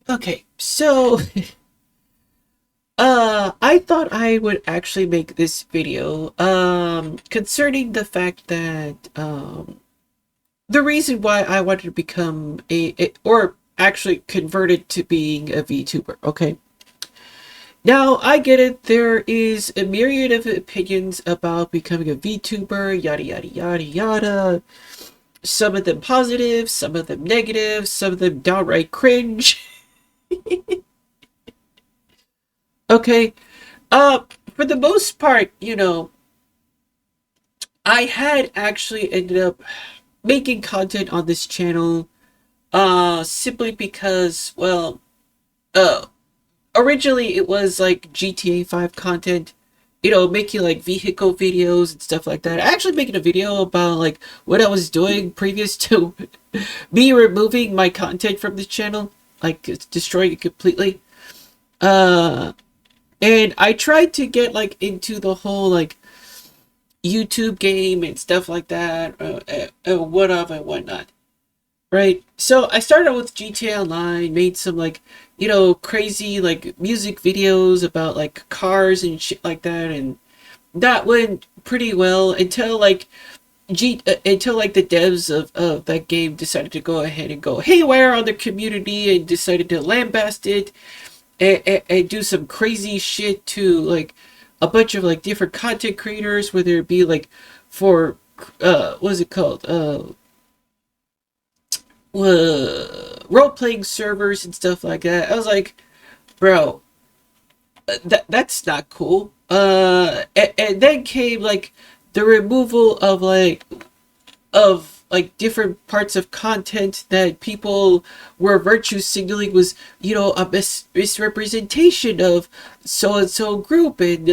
Okay, so I thought I would actually make this video concerning the fact that the reason why I wanted to become or actually converted to being a VTuber. Okay, now I get it. There is a myriad of opinions about becoming a VTuber, yada yada yada yada. Some of them positive, some of them negative, some of them downright cringe. Okay, for the most part, I had actually ended up making content on this channel, simply because, well, uh, originally it was like GTA 5 content, making like vehicle videos and stuff like that. Actually making a video about like what I was doing previous to me removing my content from the channel, like destroying it completely. Uh, and I tried to get like into the whole like YouTube game and stuff like that, what of and whatnot. Right. So I started with GTA Online, made some like, crazy like music videos about like cars and shit like that, and that went pretty well until like until like the devs of that game decided to go ahead and go haywire on the community and decided to lambast it and do some crazy shit to like a bunch of like different content creators, whether it be like for what's it called, role playing servers and stuff like that. I was like, bro, that's not cool. And then came like the removal of different parts of content that people were virtue signaling was, a misrepresentation of so and so group, and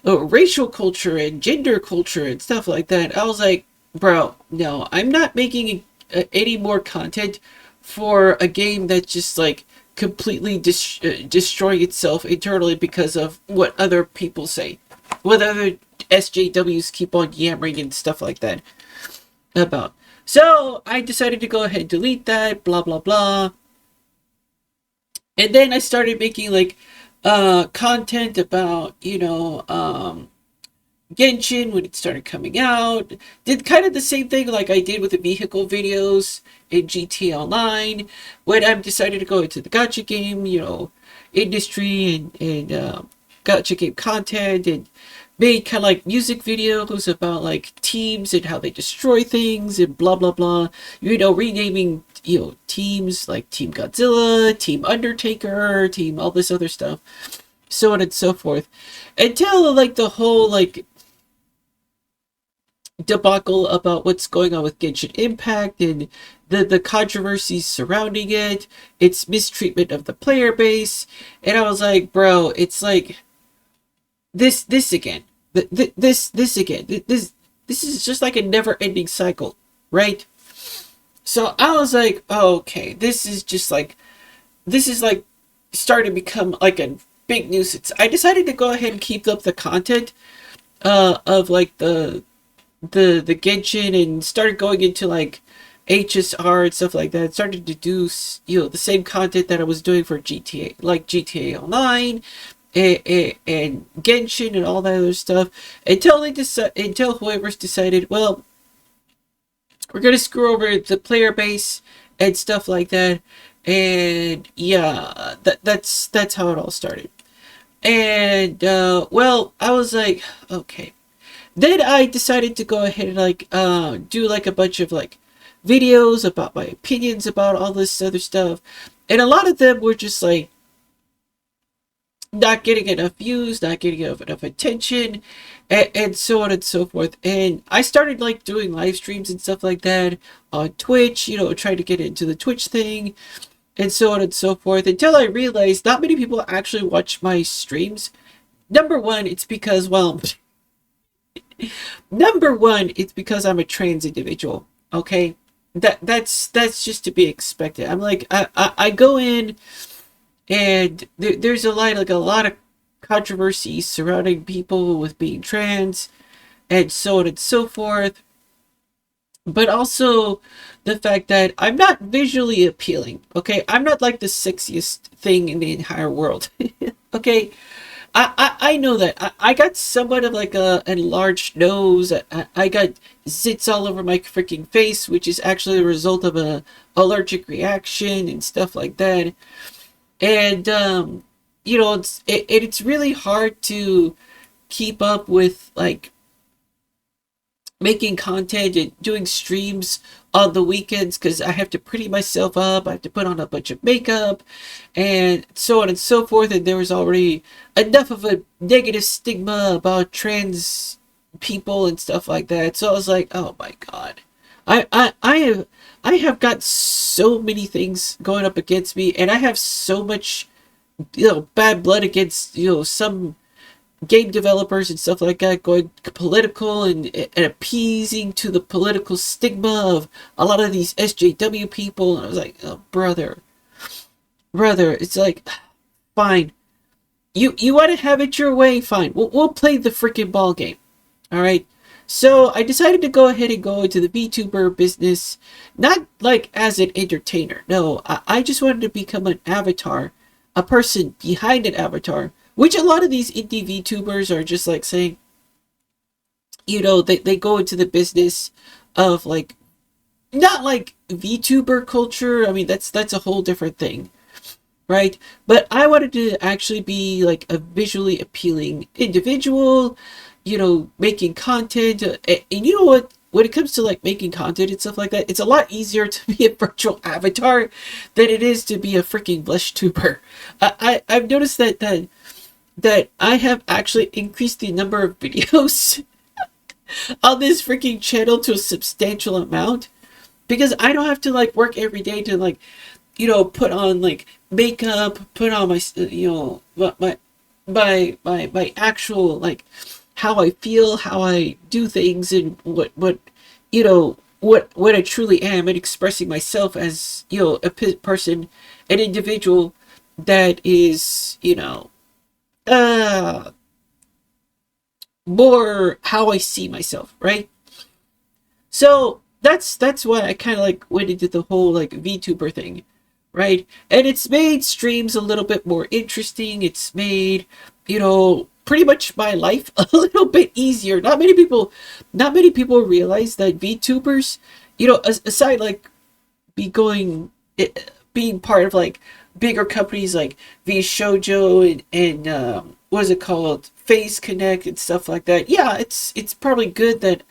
racial culture and gender culture and stuff like that. I was like, bro, no, I'm not making any more content for a game that's just like completely destroying itself internally because of what other people say, what other SJWs keep on yammering and stuff like that about. So I decided to go ahead and delete that, blah blah blah. And then I started making like content about, Genshin when it started coming out. Did kind of the same thing like I did with the vehicle videos in GT Online. When I decided to go into the gacha game, industry and gacha game content, and made kind of like music videos about like teams and how they destroy things and blah blah blah. Renaming teams like Team Godzilla, Team Undertaker, Team all this other stuff, so on and so forth, until like the whole like debacle about what's going on with Genshin Impact and the controversies surrounding it, its mistreatment of the player base, and I was like, bro, it's like this again, this again, this is just like a never-ending cycle, right? So I was like, oh, okay, this is like starting to become like a big nuisance. I decided to go ahead and keep up the content of like the Genshin, and started going into like HSR and stuff like that. Started to do the same content that I was doing for GTA, like GTA Online and Genshin and all that other stuff, until whoever's decided, well, we're gonna screw over the player base and stuff like that. And yeah, that's how it all started. And well, I was like, okay. Then I decided to go ahead and like do like a bunch of like videos about my opinions about all this other stuff, and a lot of them were just like not getting enough views, not getting enough attention, and so on and so forth. And I started like doing live streams and stuff like that on Twitch, trying to get into the Twitch thing, and so on and so forth, until I realized not many people actually watch my streams. Number one, it's because, well, number one, it's because I'm a trans individual. Okay, that's just to be expected. I'm like, I go in, and there's a lot of controversy surrounding people with being trans and so on and so forth. but also the fact that I'm not visually appealing. Okay, I'm not like the sexiest thing in the entire world. Okay, I know that. I got somewhat of like a enlarged nose. I got zits all over my freaking face, which is actually the result of a allergic reaction and stuff like that. And it's really hard to keep up with like making content and doing streams on the weekends because I have to pretty myself up. I have to put on a bunch of makeup and so on and so forth. And there was already enough of a negative stigma about trans people and stuff like that. So I was like, oh my god, I have got so many things going up against me, and I have so much bad blood against some game developers and stuff like that going political and appeasing to the political stigma of a lot of these SJW people. And I was like, oh, brother, it's like, fine. You want to have it your way? Fine. We'll play the freaking ball game. All right. So I decided to go ahead and go into the VTuber business, not like as an entertainer. No, I just wanted to become an avatar, a person behind an avatar, which a lot of these indie VTubers are just like saying, they go into the business of like, not like VTuber culture. I mean, that's a whole different thing, right? But I wanted to actually be like a visually appealing individual, making content. And you know what? When it comes to like making content and stuff like that, it's a lot easier to be a virtual avatar than it is to be a freaking blush tuber. I've noticed that I have actually increased the number of videos on this freaking channel to a substantial amount because I don't have to like work every day to like put on like makeup, put on my my actual like how I feel, how I do things, and what I truly am, and expressing myself as a person, an individual that is uh more how I see myself, right? So that's why I kind of like went into the whole like VTuber thing, right? And it's made streams a little bit more interesting. It's made, pretty much my life a little bit easier. Not many people realize that VTubers, aside like being part of like bigger companies like V Shoujo and what is it called, Face Connect and stuff like that. Yeah, it's probably good that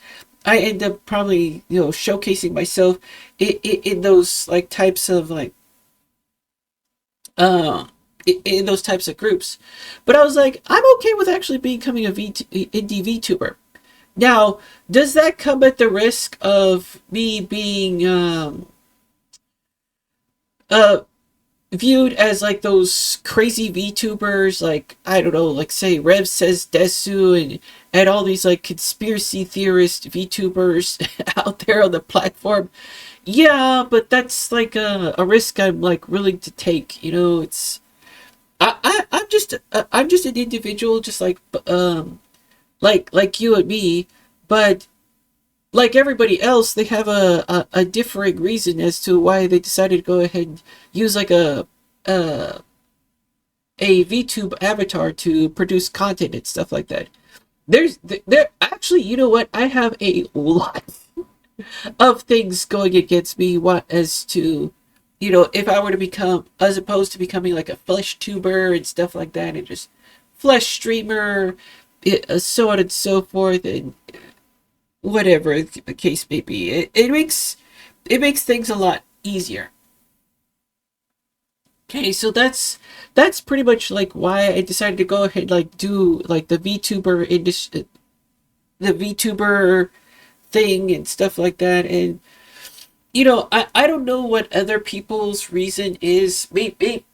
I end up probably showcasing myself in those like types of like uh in those types of groups. But I was like, I'm okay with actually becoming a indie VTuber. Now, does that come at the risk of me being uh viewed as like those crazy VTubers, like I don't know, like say Rev says Desu and all these like conspiracy theorist VTubers out there on the platform? Yeah, but that's like a risk I'm like willing to take. It's I'm just an individual, just like you and me, but like everybody else, they have a differing reason as to why they decided to go ahead and use like a a VTube avatar to produce content and stuff like that. There actually, you know what? I have a lot of things going against me. What as to, if I were to become, as opposed to becoming like a flesh tuber and stuff like that, and just flesh streamer, so on and so forth, and whatever the case may be. It makes things a lot easier. Okay, so that's pretty much like why I decided to go ahead like do like the VTuber thing and stuff like that. And I don't know what other people's reason is. Maybe,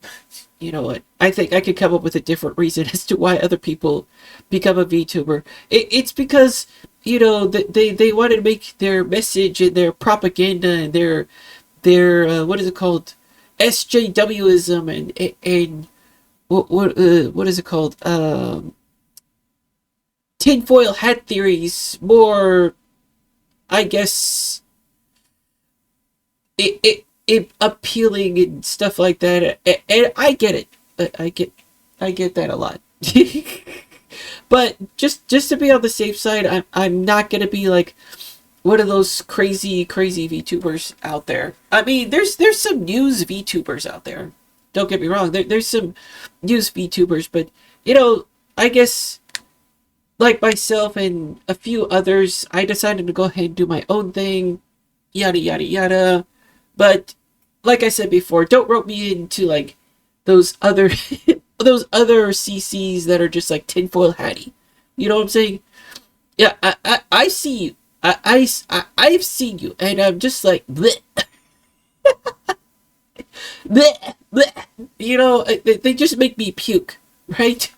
you know what? I think I could come up with a different reason as to why other people become a VTuber. It's because they want to make their message and their propaganda and their what is it called, SJWism and what is it called, tinfoil hat theories more, I guess, it appealing and stuff like that. And I get it. I get that a lot. But just to be on the safe side, I'm not gonna be like one of those crazy VTubers out there. I mean, there's some news VTubers out there. Don't get me wrong. There's some news VTubers, but you know, I guess like myself and a few others, I decided to go ahead and do my own thing, yada yada yada. But like I said before, don't rope me into like those other those other CCs that are just like tinfoil hatty. You know what I'm saying? Yeah, I see you. I've seen you, and I'm just like, bleh, bleh, bleh. You know, they just make me puke, right?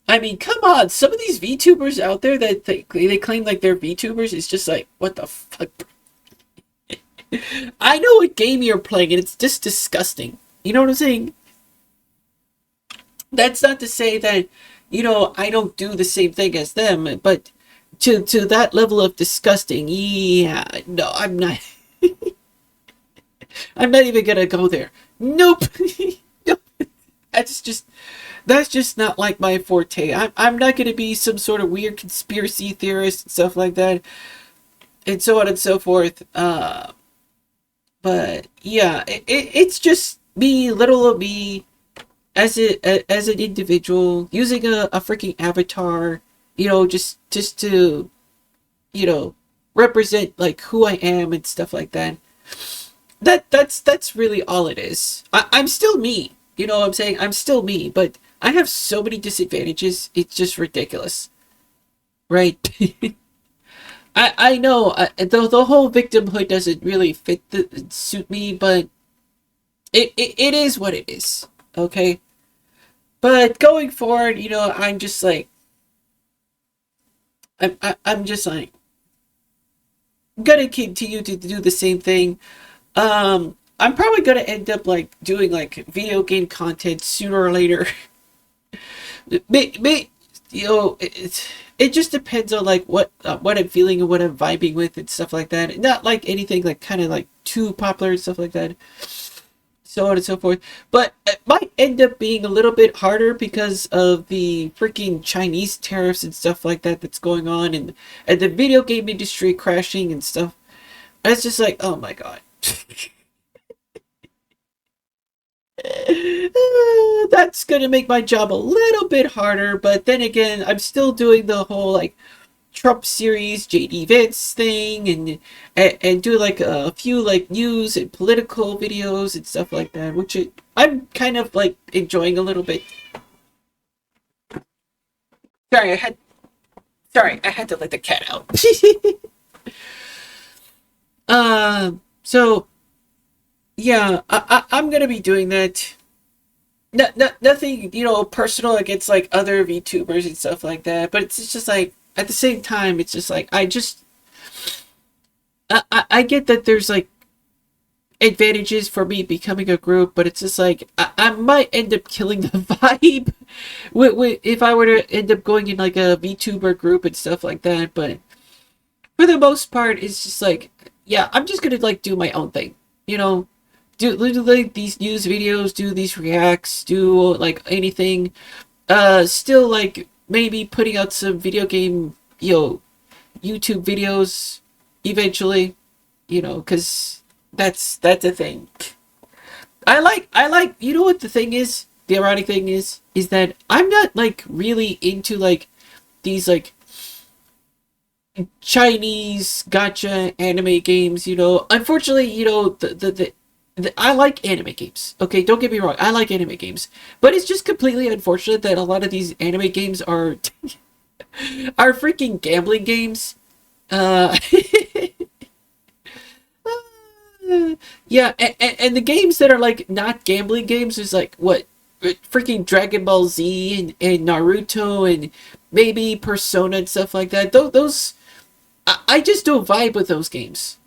I mean, come on, some of these VTubers out there that they claim like they're VTubers is just like, what the fuck? I know what game you're playing, and it's just disgusting. You know what I'm saying? That's not to say that, you know, I don't do the same thing as them, but to that level of disgusting, yeah, no, I'm not. I'm not even gonna go there. Nope. Nope. That's just that's just not like my forte. I'm not gonna be some sort of weird conspiracy theorist and stuff like that, and so on and so forth. But yeah, it's just me, little of me, as an individual using a freaking avatar, you know, just to, you know, represent like who I am and stuff like that. That's really all it is. I'm still me. You know what I'm saying? I'm still me, but I have so many disadvantages. It's just ridiculous, right? I know the whole victimhood doesn't really suit me, but it is what it is. Okay, but going forward, you know, I'm just like I'm just like gonna continue to do the same thing. I'm probably gonna end up like doing like video game content sooner or later. may, you know, it just depends on like what I'm feeling and what I'm vibing with and stuff like that. Not like anything like kind of like too popular and stuff like that, so on and so forth. But it might end up being a little bit harder because of the freaking Chinese tariffs and stuff like that that's going on, and the video game industry crashing and stuff. And it's just like, oh my god. That's gonna make my job a little bit harder, but then again, I'm still doing the whole like Trump series, JD Vance thing, and do like a few like news and political videos and stuff like that, which I'm kind of like enjoying a little bit. Sorry, I had to let the cat out. So yeah, I'm gonna be doing that. Nothing, you know, personal against like other VTubers and stuff like that. But it's just like at the same time, it's just like I get that there's like advantages for me becoming a group, but it's just like I might end up killing the vibe if I were to end up going in like a VTuber group and stuff like that. But for the most part, it's just like, yeah, I'm just gonna like do my own thing, you know, do literally these news videos, do these reacts, do like anything. Still like maybe putting out some video game, you know, YouTube videos eventually, you know, because that's a thing. I like you know what the thing is? The ironic thing is that I'm not like really into like these like Chinese gotcha anime games, you know. Unfortunately, you know, I like anime games. Okay, don't get me wrong. I like anime games. But it's just completely unfortunate that a lot of these anime games are are freaking gambling games. Uh yeah, and the games that are like not gambling games is like what freaking Dragon Ball Z and Naruto and maybe Persona and stuff like that. Those I just don't vibe with those games.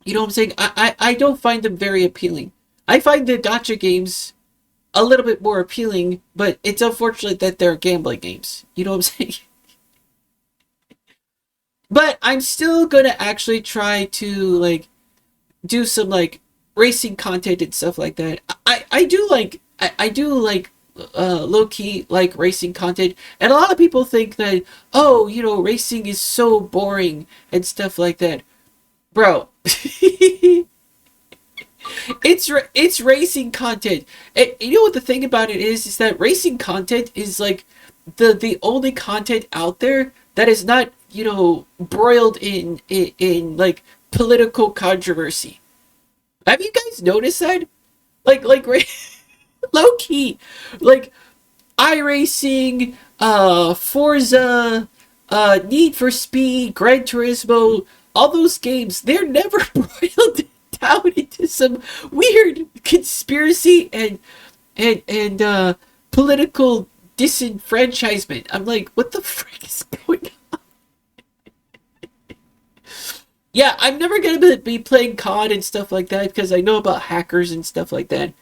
You know what I'm saying? I don't find them very appealing. I find the gotcha games a little bit more appealing, but it's unfortunate that they're gambling games. You know what I'm saying? But I'm still gonna actually try to like do some like racing content and stuff like that. I do like I do like low key like racing content, and a lot of people think that, oh, you know, racing is so boring and stuff like that, bro. It's racing content. And you know what the thing about it is that racing content is like the only content out there that is not, you know, broiled in like political controversy. Have you guys noticed that? Like low key, like iRacing, Forza, Need for Speed, Gran Turismo, all those games, they're never broiled down into some weird conspiracy and political disenfranchisement. I'm like, what the frick is going on? Yeah, I'm never gonna be playing COD and stuff like that because I know about hackers and stuff like that.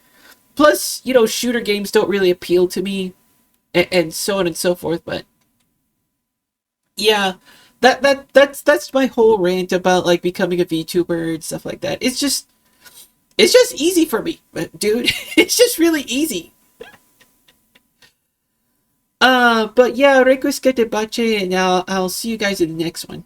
Plus, you know, shooter games don't really appeal to me, and so on and so forth. But yeah, that's my whole rant about like becoming a VTuber and stuff like that. It's just easy for me, dude. It's just really easy. But yeah, Requisca de Bache, and I'll see you guys in the next one.